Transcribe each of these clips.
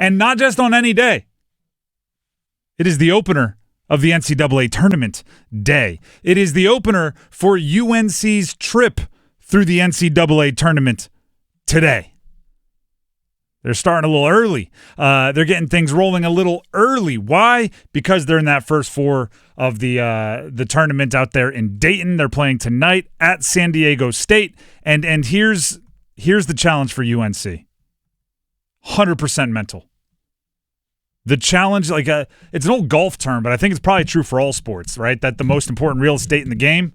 And not just on any day. It is the opener of the NCAA Tournament day. It is the opener for UNC's trip through the NCAA Tournament today. They're starting a little early. They're getting things rolling a little early. Why? Because they're in that first four of the tournament out there in Dayton. They're playing tonight at San Diego State. And here's the challenge for UNC. 100% mental. The challenge, it's an old golf term, but I think it's probably true for all sports, right? That the most important real estate in the game,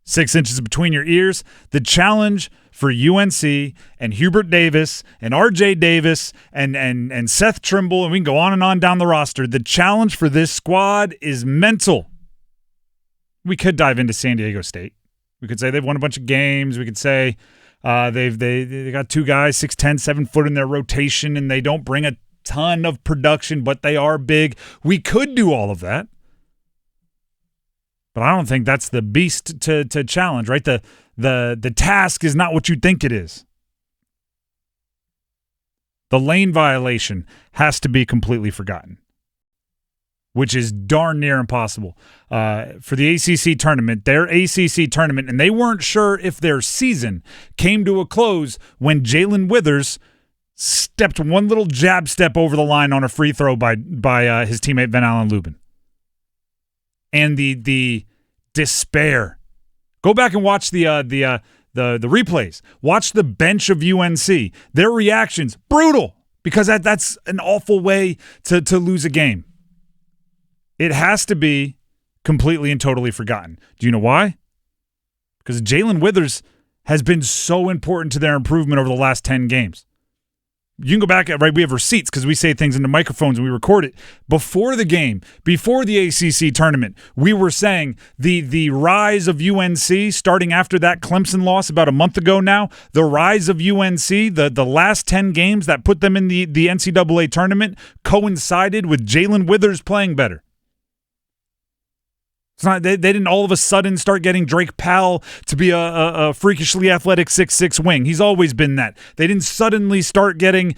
6 inches between your ears. The challenge for UNC and Hubert Davis and RJ Davis and Seth Trimble, and we can go on and on down the roster. The challenge for this squad is mental. We could dive into San Diego State. We could say they've won a bunch of games. We could say they got two guys, 6'10", 7 foot in their rotation, and they don't bring a ton of production, but they are big. We could do all of that. But I don't think that's the beast to challenge, right? The task is not what you think it is. The lane violation has to be completely forgotten, which is darn near impossible. For the ACC tournament, their ACC tournament, and they weren't sure if their season came to a close when Jalen Withers stepped one little jab step over the line on a free throw by his teammate Van Allen Lubin. And the despair. Go back and watch the replays. Watch the bench of UNC. Their reactions, brutal, because that's an awful way to lose a game. It has to be completely and totally forgotten. Do you know why? Because Jalen Withers has been so important to their improvement over the last 10 games. You can go back, right? We have receipts because we say things into microphones and we record it. Before the game, before the ACC tournament, we were saying the rise of UNC starting after that Clemson loss about a month ago now, the rise of UNC, the last 10 games that put them in the NCAA tournament coincided with Jalen Withers playing better. It's not they didn't all of a sudden start getting Drake Powell to be a freakishly athletic 6'6" wing. He's always been that. They didn't suddenly start getting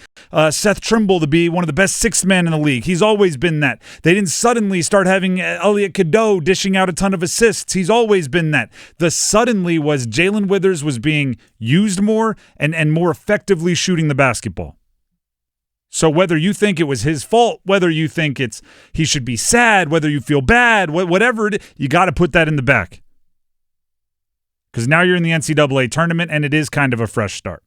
Seth Trimble to be one of the best sixth men in the league. He's always been that. They didn't suddenly start having Elliot Cadeau dishing out a ton of assists. He's always been that. The suddenly was Jalen Withers was being used more and more effectively shooting the basketball. So whether you think it was his fault, whether you think he should be sad, whether you feel bad, whatever it is, you got to put that in the back. Because now you're in the NCAA tournament, and it is kind of a fresh start.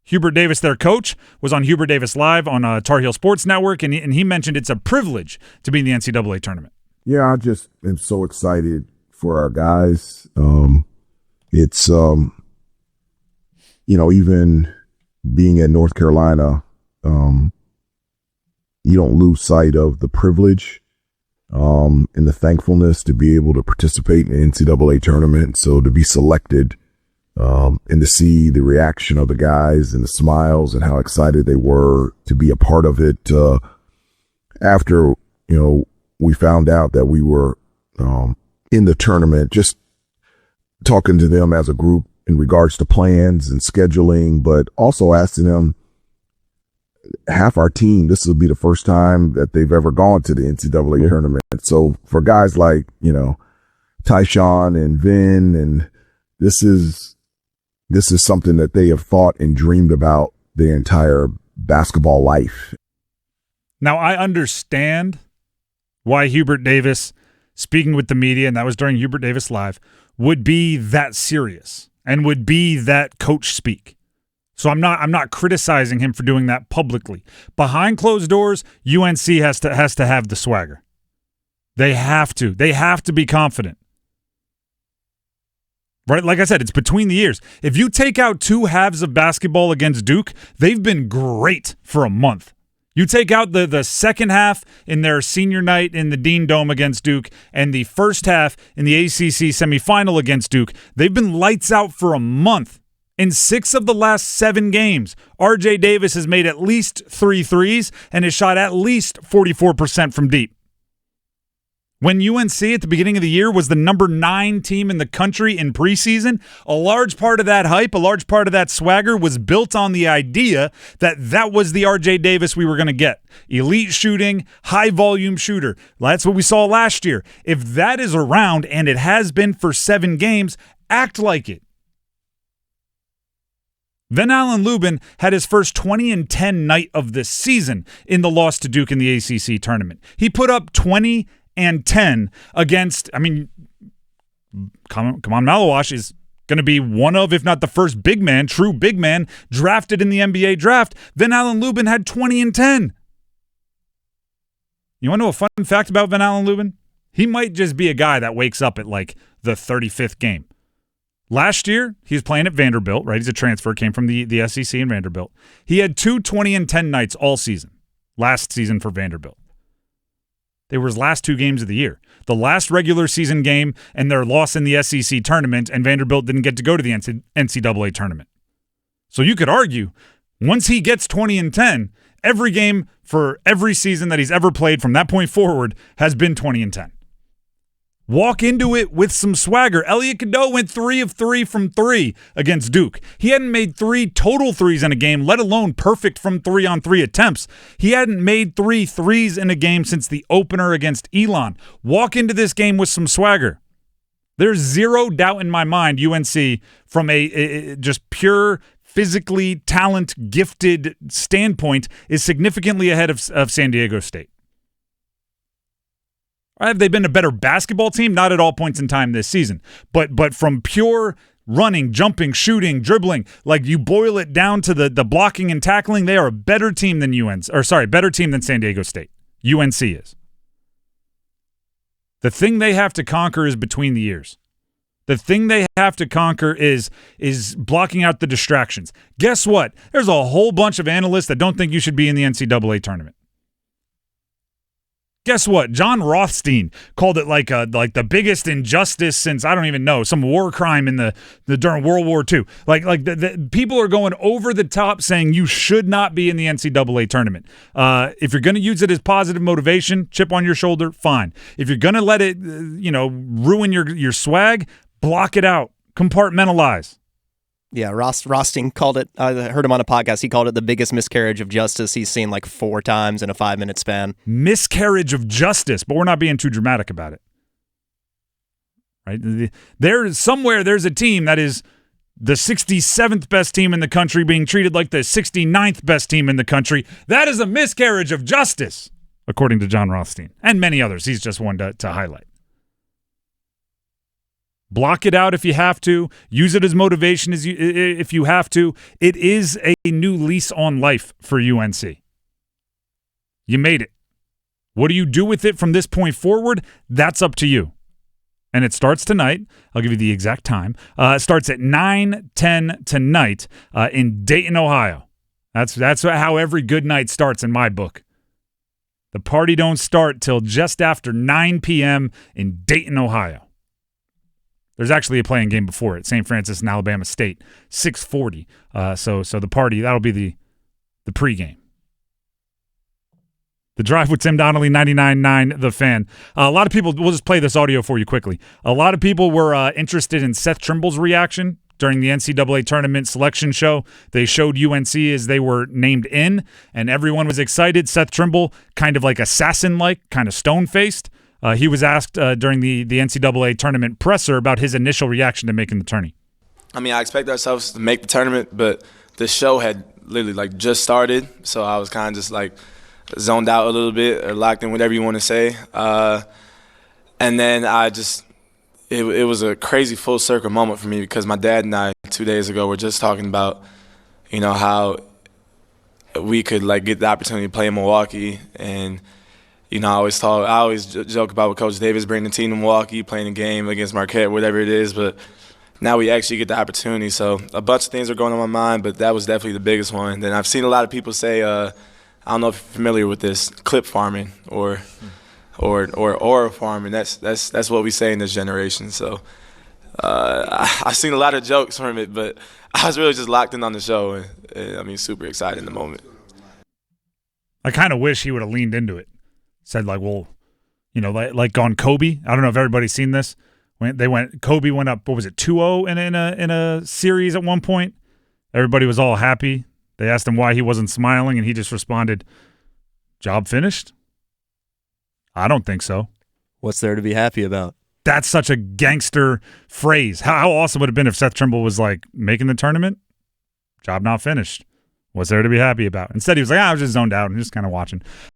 Hubert Davis, their coach, was on Hubert Davis Live on Tarheel Sports Network, and he mentioned it's a privilege to be in the NCAA tournament. Yeah, I just am so excited for our guys. It's, even being in North Carolina, you don't lose sight of the privilege and the thankfulness to be able to participate in the NCAA tournament. So to be selected and to see the reaction of the guys and the smiles and how excited they were to be a part of it after, we found out that we were in the tournament, just talking to them as a group in regards to plans and scheduling, but also asking them, half our team, this will be the first time that they've ever gone to the NCAA tournament. So for guys like, Tyshawn and Vin, and this is something that they have thought and dreamed about their entire basketball life. Now, I understand why Hubert Davis, speaking with the media, and that was during Hubert Davis Live, would be that serious and would be that coach speak. So I'm not criticizing him for doing that publicly. Behind closed doors, UNC has to have the swagger. They have to. They have to be confident. Right? Like I said, it's between the years. If you take out two halves of basketball against Duke, they've been great for a month. You take out the second half in their senior night in the Dean Dome against Duke and the first half in the ACC semifinal against Duke, they've been lights out for a month. In 6 of the last 7 games, RJ Davis has made at least 3 threes and has shot at least 44% from deep. When UNC at the beginning of the year was the number 9 team in the country in preseason, a large part of that hype, a large part of that swagger was built on the idea that that was the RJ Davis we were going to get. Elite shooting, high-volume shooter. That's what we saw last year. If that is around, and it has been for 7 games, act like it. Then Allen Lubin had his first 20-10 night of the season in the loss to Duke in the ACC tournament. He put up 20 and 10 against, Kaman Malawash is going to be one of, if not the first big man, true big man, drafted in the NBA draft. Then Allen Lubin had 20 and 10. You want to know a fun fact about Van Allen Lubin? He might just be a guy that wakes up at like the 35th game. Last year, he was playing at Vanderbilt, right? He's a transfer, came from the SEC in Vanderbilt. He had 2 20 and 10 nights all season, last season for Vanderbilt. They were his last 2 games of the year. The last regular season game and their loss in the SEC tournament, and Vanderbilt didn't get to go to the NCAA tournament. So you could argue, once he gets 20 and 10, every game for every season that he's ever played from that point forward has been 20 and 10. Walk into it with some swagger. Elliot Cadeau went 3 of 3 from 3 against Duke. He hadn't made 3 total threes in a game, let alone perfect from 3-on-3 attempts. He hadn't made 3 threes in a game since the opener against Elon. Walk into this game with some swagger. There's zero doubt in my mind UNC, from a just pure physically talent gifted standpoint, is significantly ahead of San Diego State. Have they been a better basketball team? Not at all points in time this season. But from pure running, jumping, shooting, dribbling, like you boil it down to the blocking and tackling, they are a better team than better team than San Diego State. UNC is. The thing they have to conquer is between the ears. The thing they have to conquer is blocking out the distractions. Guess what? There's a whole bunch of analysts that don't think you should be in the NCAA tournament. Guess what? John Rothstein called it like the biggest injustice since, I don't even know, some war crime in the during World War II. The people are going over the top saying you should not be in the NCAA tournament. If you're going to use it as positive motivation, chip on your shoulder, fine. If you're going to let it, ruin your swag, block it out, compartmentalize. Yeah, Rothstein called it, I heard him on a podcast, he called it the biggest miscarriage of justice he's seen like 4 times in a 5-minute span. Miscarriage of justice, but we're not being too dramatic about it. Right? There's a team that is the 67th best team in the country being treated like the 69th best team in the country. That is a miscarriage of justice, according to John Rothstein, and many others. He's just one to highlight. Block it out if you have to. Use it as motivation if you have to. It is a new lease on life for UNC. You made it. What do you do with it from this point forward? That's up to you. And it starts tonight. I'll give you the exact time. It starts at 9:10 tonight in Dayton, Ohio. That's how every good night starts in my book. The party don't start till just after 9 p.m. in Dayton, Ohio. There's actually a playing game before it, St. Francis and Alabama State, 6:40. So the party, that'll be the pregame. The Drive with Tim Donnelly, 99.9 The Fan. A lot of people, we'll just play this audio for you quickly. A lot of people were interested in Seth Trimble's reaction during the NCAA Tournament selection show. They showed UNC as they were named in, and everyone was excited. Seth Trimble, kind of like assassin-like, kind of stone-faced. He was asked during the NCAA tournament presser about his initial reaction to making the tourney. I expect ourselves to make the tournament, but the show had literally just started, so I was kind of just zoned out a little bit or locked in, whatever you want to say. And then it was a crazy full circle moment for me because my dad and I 2 days ago were just talking about, how we could get the opportunity to play in Milwaukee. And I always joke about what Coach Davis bringing the team to Milwaukee, playing a game against Marquette, whatever it is. But now we actually get the opportunity. So a bunch of things are going on in my mind, but that was definitely the biggest one. Then I've seen a lot of people say, I don't know if you're familiar with this, clip farming or farming. That's what we say in this generation. So I've seen a lot of jokes from it, but I was really just locked in on the show, and super excited in the moment. I kind of wish he would have leaned into it. Said well, You know, like on Kobe. I don't know if everybody's seen this. Kobe went up, what was it, 2-0 in a series at one point. Everybody was all happy. They asked him why he wasn't smiling, and he just responded, "Job finished?" I don't think so. What's there to be happy about? That's such a gangster phrase. How awesome would it have been if Seth Trimble was like, making the tournament? Job not finished. What's there to be happy about? Instead, he was like, I was just zoned out and just kind of watching.